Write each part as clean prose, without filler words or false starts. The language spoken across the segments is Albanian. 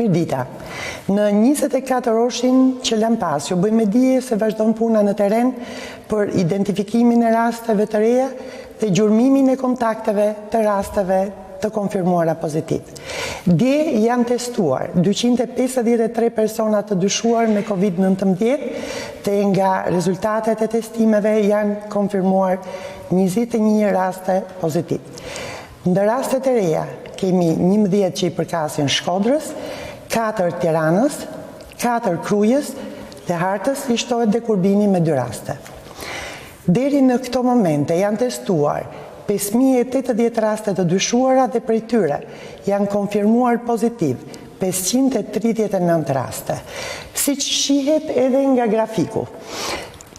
Mirdita, në 24 orëshin që lëm pas, ju bëjmë dije se vazhdon puna në teren për identifikimin e rasteve të reja dhe gjurmimin e kontakteve të rasteve të konfirmuara pozitiv. Dje janë testuar 253 persona të dyshuar me COVID-19 dhe nga rezultatet e testimeve janë konfirmuar 21 raste pozitiv. Në rastet e reja, kemi 11 që i përkasin Shkodrës, 4 Tiranës, 4 Krujës dhe Hartës, i shtohet dhe Kurbini me 2 raste. Deri në këto momente janë testuar 5.080 raste të dyshuara dhe prej tyre janë konfirmuar pozitiv 539 raste. Si që shihet edhe nga grafiku,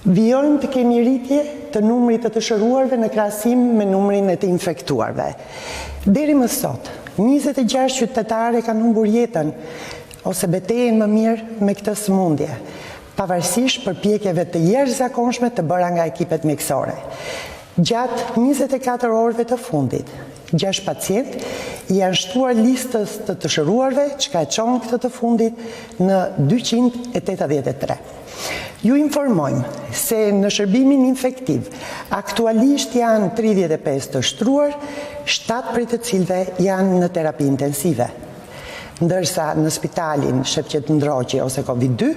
vijojmë të kemi rritje të numrit të shëruarve në krahasim me numrin e të infektuarve. Deri më sot, 26 qytetare kanë humbur jetën ose betejën më mirë me këtë sëmundje, pavarësisht përpjekjeve të jashtëzakonshme të bëra nga ekipet mjekësore. Gjatë 24 orëve të fundit, 6 pacient janë shtuar listës të shëruarve, që ka qonë këtë të fundit në 283. Ju informojmë se në shërbimin infektiv aktualisht janë 35 të shtruar, 7 prej të cilve janë në terapi intensive. Ndërsa në spitalin Shepqet Ndroqi ose COVID-2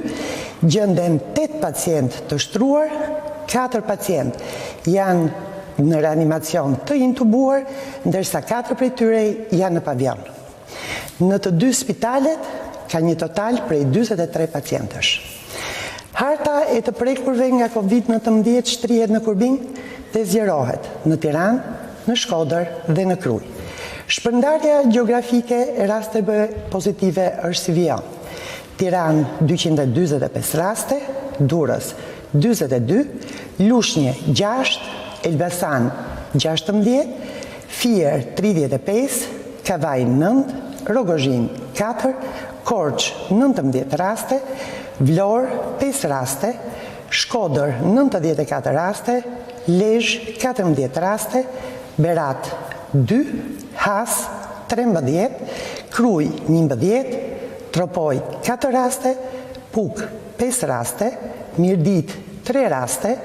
gjenden 8 pacient të shtruar, 4 pacient janë në reanimacion të intubuar, ndërsa 4 prej tyre janë në pavion. Në të 2 spitalet ka një total prej 23 pacientësh. Harta e të prekurve nga COVID-19 shtrihet në Kurbin dhe zjerohet në Tiranë, në Shkodër dhe në Krujë. Shpërndarja gjeografike e rasteve pozitive është si vijon. Tiranë 245 raste, Durrës 42, Lushnjë 6, Elbasan 16, Fier 35, Kavaj 9, Rogozhin 4, Korçë 19 raste, Vlorë 5 raste, Shkodër 94 raste, Lezhë 14 raste, Berat 2, Has 13, Krujë 11, Tropoj 4 raste, Puk 5 raste, Mirdit 3 raste,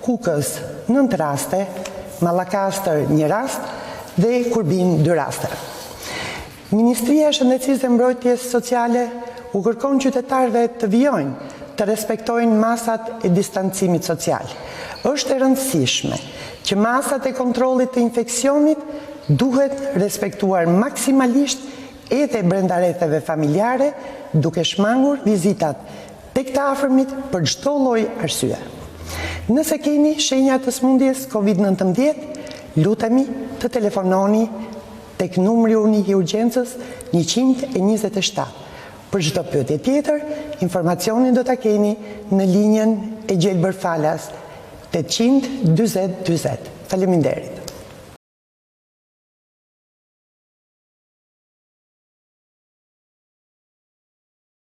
Kukës 9 raste, Mallakastër 1 rast dhe Kurbin 2 raste. Ministria e Shëndetësisë dhe Mbrojtjes Sociale u kërkon qytetarëve të vijojnë të respektojnë masat e distancimit social. Është e rëndësishme që masat e kontrollit të infeksionit duhet respektuar maksimalisht edhe brenda rrethave familjare, duke shmangur vizitat tek të afërmit për çdo lloj arsye. Nëse keni shenja të sëmundjes COVID-19, lutemi të telefononi tek numri unik i urgjencës 127. Për çdo pyetje tjetër, informacionin do ta keni në linjën e gjelbër falas 800 40 40. Faleminderit.